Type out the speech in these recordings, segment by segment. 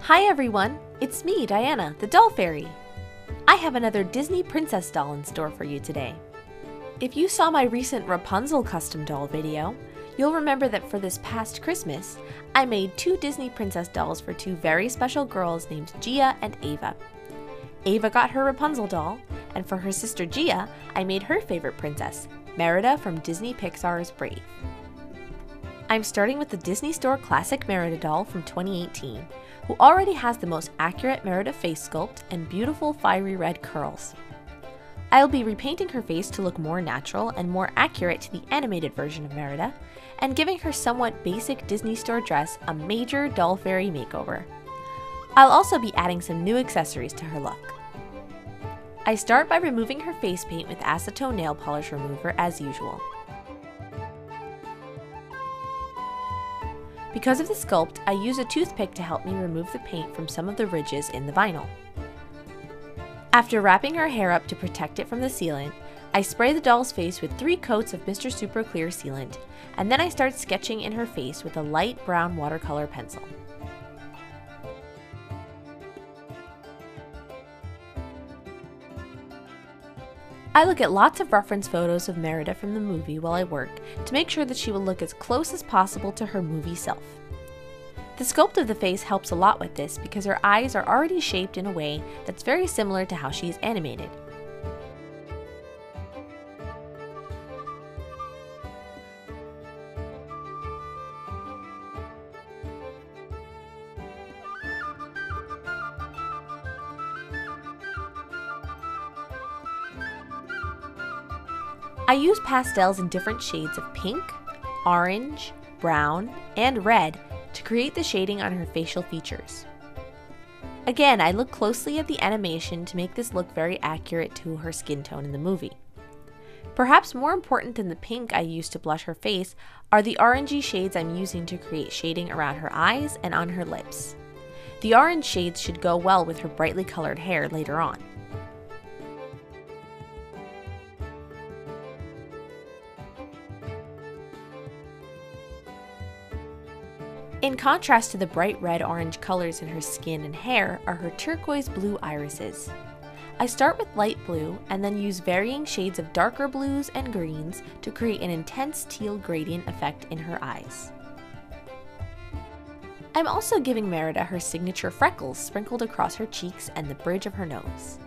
Hi everyone, it's me, Diana, the Doll Fairy. I have another Disney princess doll in store for you today. If you saw my recent Rapunzel custom doll video, you'll remember that for this past Christmas, I made two Disney princess dolls for two very special girls named Gia and Ava. Ava got her Rapunzel doll, and for her sister Gia, I made her favorite princess, Merida from Disney-Pixar's Brave. I'm starting with the Disney Store Classic Merida doll from 2018, who already has the most accurate Merida face sculpt and beautiful fiery red curls. I'll be repainting her face to look more natural and more accurate to the animated version of Merida, and giving her somewhat basic Disney Store dress a major Doll Fairy makeover. I'll also be adding some new accessories to her look. I start by removing her face paint with acetone nail polish remover as usual. Because of the sculpt, I use a toothpick to help me remove the paint from some of the ridges in the vinyl. After wrapping her hair up to protect it from the sealant, I spray the doll's face with 3 coats of Mr. Super Clear sealant, and then I start sketching in her face with a light brown watercolor pencil. I look at lots of reference photos of Merida from the movie while I work to make sure that she will look as close as possible to her movie self. The sculpt of the face helps a lot with this because her eyes are already shaped in a way that's very similar to how she is animated. I use pastels in different shades of pink, orange, brown, and red to create the shading on her facial features. Again, I look closely at the animation to make this look very accurate to her skin tone in the movie. Perhaps more important than the pink I used to blush her face are the orangey shades I'm using to create shading around her eyes and on her lips. The orange shades should go well with her brightly colored hair later on. In contrast to the bright red-orange colors in her skin and hair are her turquoise blue irises. I start with light blue and then use varying shades of darker blues and greens to create an intense teal gradient effect in her eyes. I'm also giving Merida her signature freckles sprinkled across her cheeks and the bridge of her nose.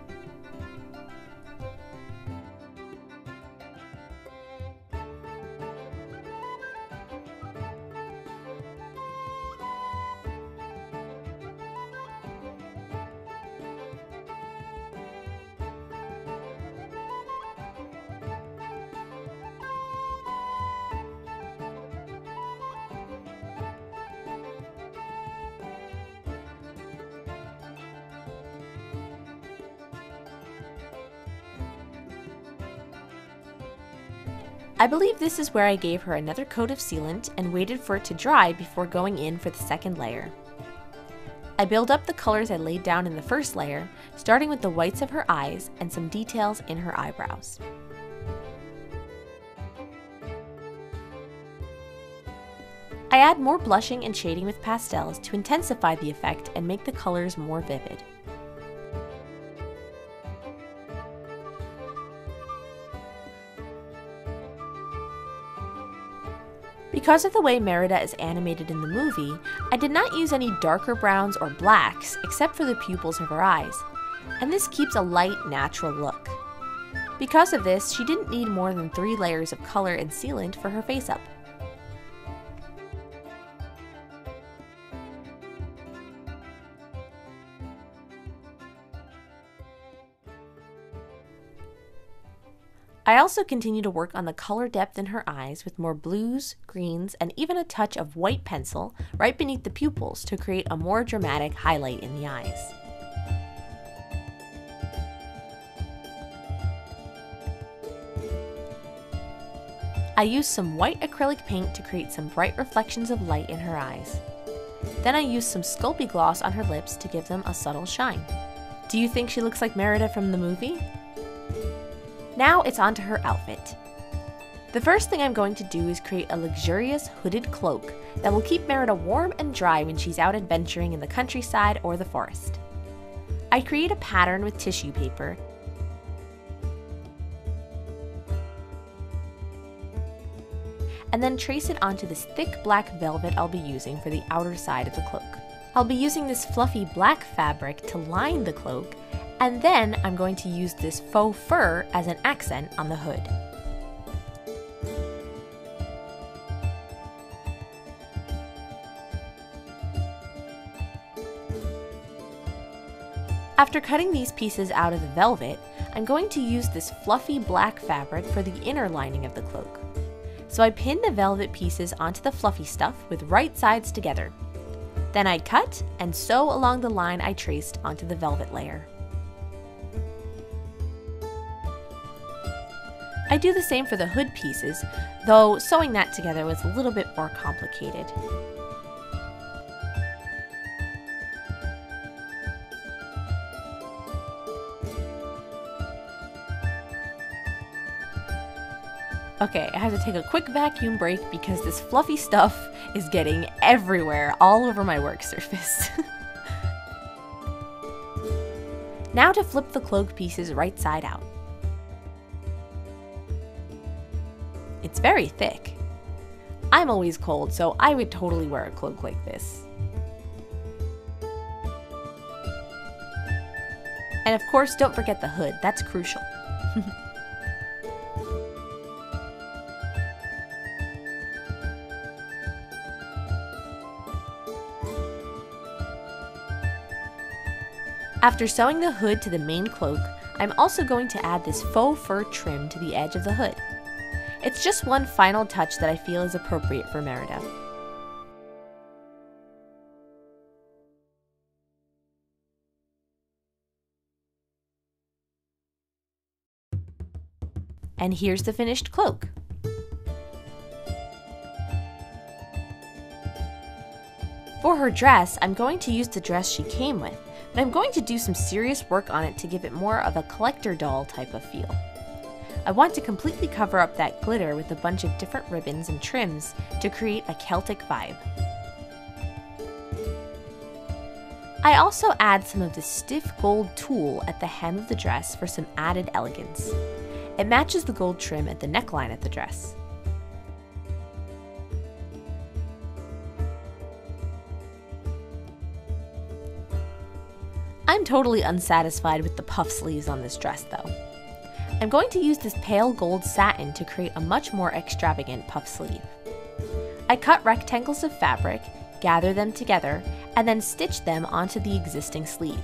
I believe this is where I gave her another coat of sealant and waited for it to dry before going in for the second layer. I build up the colors I laid down in the first layer, starting with the whites of her eyes and some details in her eyebrows. I add more blushing and shading with pastels to intensify the effect and make the colors more vivid. Because of the way Merida is animated in the movie, I did not use any darker browns or blacks except for the pupils of her eyes, and this keeps a light, natural look. Because of this, she didn't need more than 3 layers of color and sealant for her face up. I also continue to work on the color depth in her eyes with more blues, greens, and even a touch of white pencil right beneath the pupils to create a more dramatic highlight in the eyes. I use some white acrylic paint to create some bright reflections of light in her eyes. Then I use some Sculpey gloss on her lips to give them a subtle shine. Do you think she looks like Merida from the movie? Now it's on to her outfit. The first thing I'm going to do is create a luxurious hooded cloak that will keep Merida warm and dry when she's out adventuring in the countryside or the forest. I create a pattern with tissue paper and then trace it onto this thick black velvet I'll be using for the outer side of the cloak. I'll be using this fluffy black fabric to line the cloak, and then I'm going to use this faux fur as an accent on the hood. After cutting these pieces out of the velvet, I'm going to use this fluffy black fabric for the inner lining of the cloak. So I pin the velvet pieces onto the fluffy stuff with right sides together. Then I cut and sew along the line I traced onto the velvet layer. I do the same for the hood pieces, though sewing that together was a little bit more complicated. Okay, I have to take a quick vacuum break because this fluffy stuff is getting everywhere, all over my work surface. Now to flip the cloak pieces right side out. It's very thick. I'm always cold, so I would totally wear a cloak like this. And of course, don't forget the hood, that's crucial. After sewing the hood to the main cloak, I'm also going to add this faux fur trim to the edge of the hood. It's just one final touch that I feel is appropriate for Merida. And here's the finished cloak. For her dress, I'm going to use the dress she came with, but I'm going to do some serious work on it to give it more of a collector doll type of feel. I want to completely cover up that glitter with a bunch of different ribbons and trims to create a Celtic vibe. I also add some of the stiff gold tulle at the hem of the dress for some added elegance. It matches the gold trim at the neckline of the dress. I'm totally unsatisfied with the puff sleeves on this dress though. I'm going to use this pale gold satin to create a much more extravagant puff sleeve. I cut rectangles of fabric, gather them together, and then stitch them onto the existing sleeve.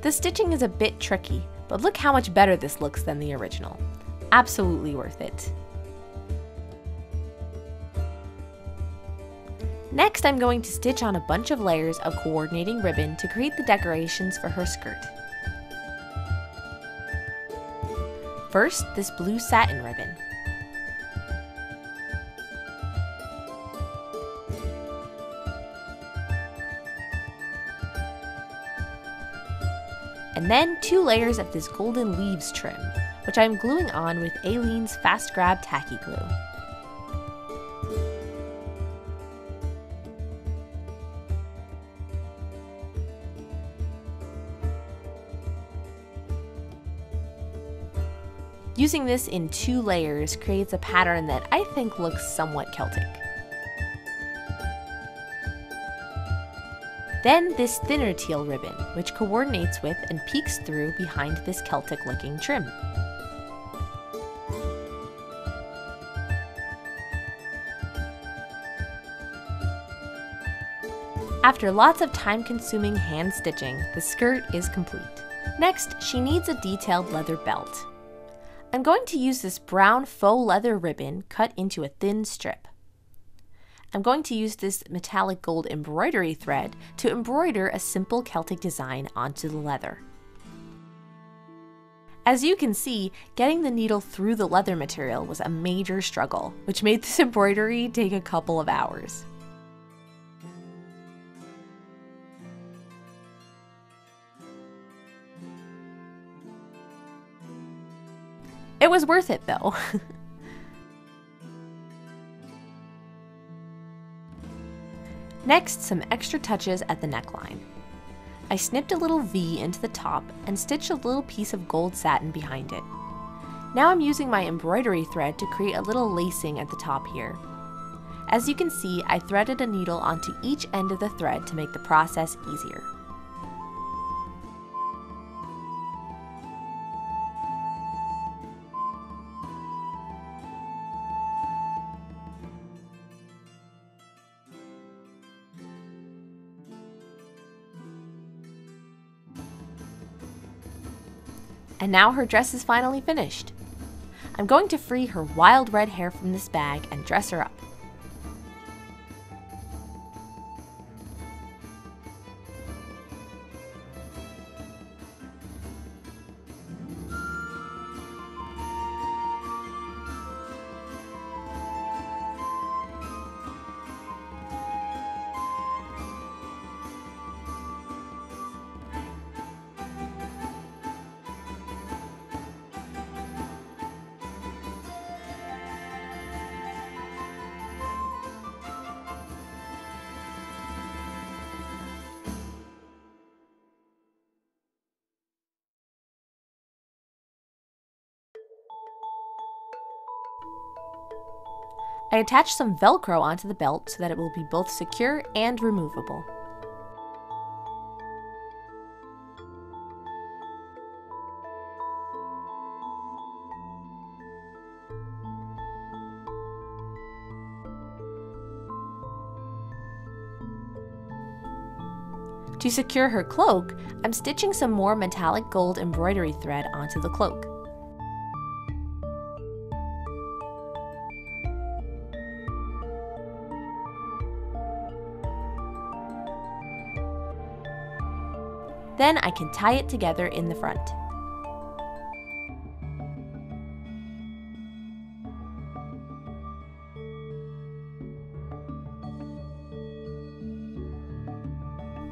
The stitching is a bit tricky, but look how much better this looks than the original. Absolutely worth it. Next, I'm going to stitch on a bunch of layers of coordinating ribbon to create the decorations for her skirt. First, this blue satin ribbon. And then 2 layers of this golden leaves trim, which I'm gluing on with Aleene's Fast Grab Tacky glue. Using this in 2 layers creates a pattern that I think looks somewhat Celtic. Then this thinner teal ribbon, which coordinates with and peeks through behind this Celtic looking trim. After lots of time-consuming hand stitching, the skirt is complete. Next, she needs a detailed leather belt. I'm going to use this brown faux leather ribbon cut into a thin strip. I'm going to use this metallic gold embroidery thread to embroider a simple Celtic design onto the leather. As you can see, getting the needle through the leather material was a major struggle, which made this embroidery take a couple of hours. It was worth it though. Next, some extra touches at the neckline. I snipped a little V into the top and stitched a little piece of gold satin behind it. Now I'm using my embroidery thread to create a little lacing at the top here. As you can see, I threaded a needle onto each end of the thread to make the process easier. And now her dress is finally finished. I'm going to free her wild red hair from this bag and dress her up. I attached some Velcro onto the belt so that it will be both secure and removable. To secure her cloak, I'm stitching some more metallic gold embroidery thread onto the cloak. Then I can tie it together in the front.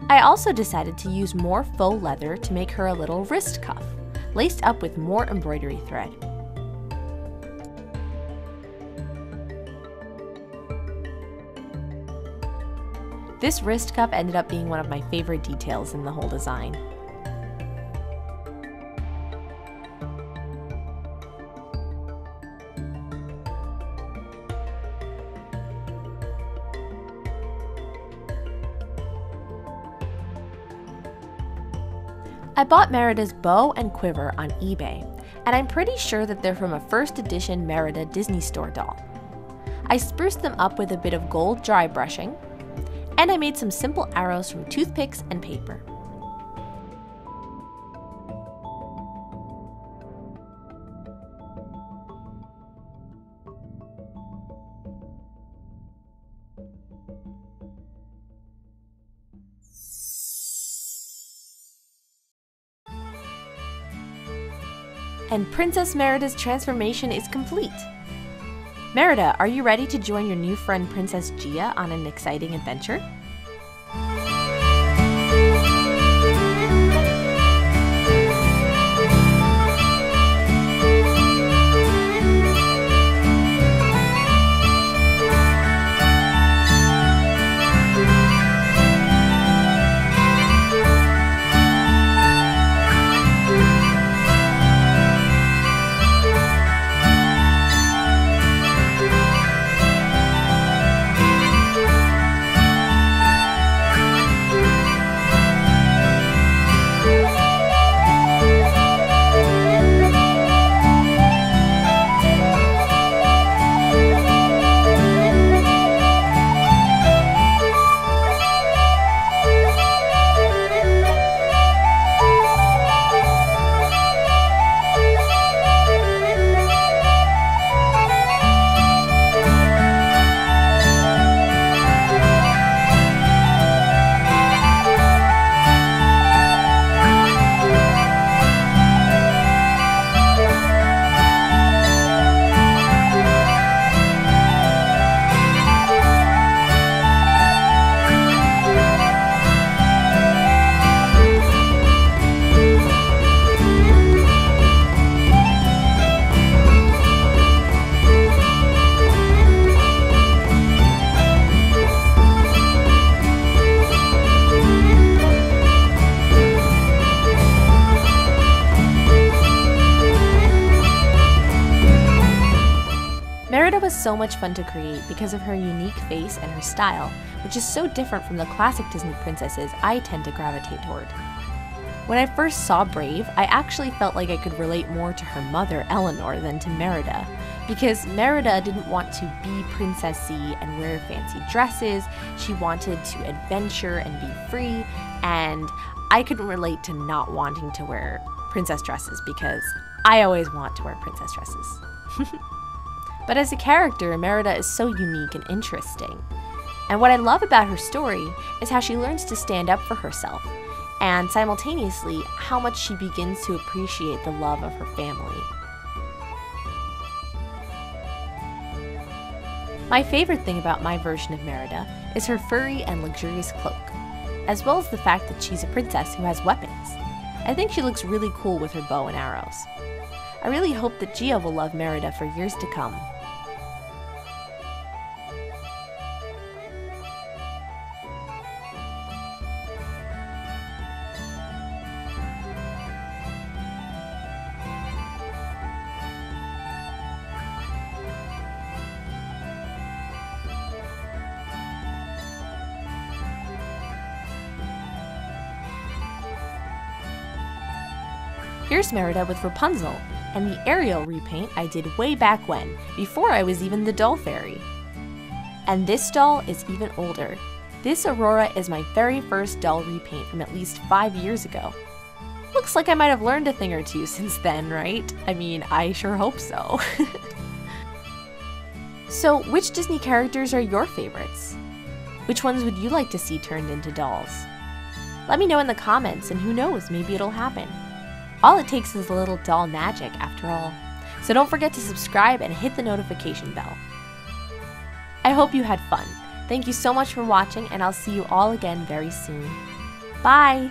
I also decided to use more faux leather to make her a little wrist cuff, laced up with more embroidery thread. This wrist cuff ended up being one of my favorite details in the whole design. I bought Merida's bow and quiver on eBay, and I'm pretty sure that they're from a first edition Merida Disney Store doll. I spruced them up with a bit of gold dry brushing, and I made some simple arrows from toothpicks and paper. And Princess Merida's transformation is complete! Merida, are you ready to join your new friend Princess Gia on an exciting adventure? so much fun to create because of her unique face and her style, which is so different from the classic Disney princesses I tend to gravitate toward. When I first saw Brave, I actually felt like I could relate more to her mother, Eleanor, than to Merida, because Merida didn't want to be princessy and wear fancy dresses. She wanted to adventure and be free, and I couldn't relate to not wanting to wear princess dresses because I always want to wear princess dresses. But as a character, Merida is so unique and interesting. And what I love about her story is how she learns to stand up for herself, and simultaneously, how much she begins to appreciate the love of her family. My favorite thing about my version of Merida is her furry and luxurious cloak, as well as the fact that she's a princess who has weapons. I think she looks really cool with her bow and arrows. I really hope that Gia will love Merida for years to come. Here's Merida with Rapunzel, and the Ariel repaint I did way back when, before I was even the doll fairy. And this doll is even older. This Aurora is my very first doll repaint from at least 5 years ago. Looks like I might have learned a thing or two since then, right? I mean, I sure hope so. So, which Disney characters are your favorites? Which ones would you like to see turned into dolls? Let me know in the comments, and who knows, maybe it'll happen. All it takes is a little doll magic, after all. So don't forget to subscribe and hit the notification bell. I hope you had fun. Thank you so much for watching, and I'll see you all again very soon. Bye!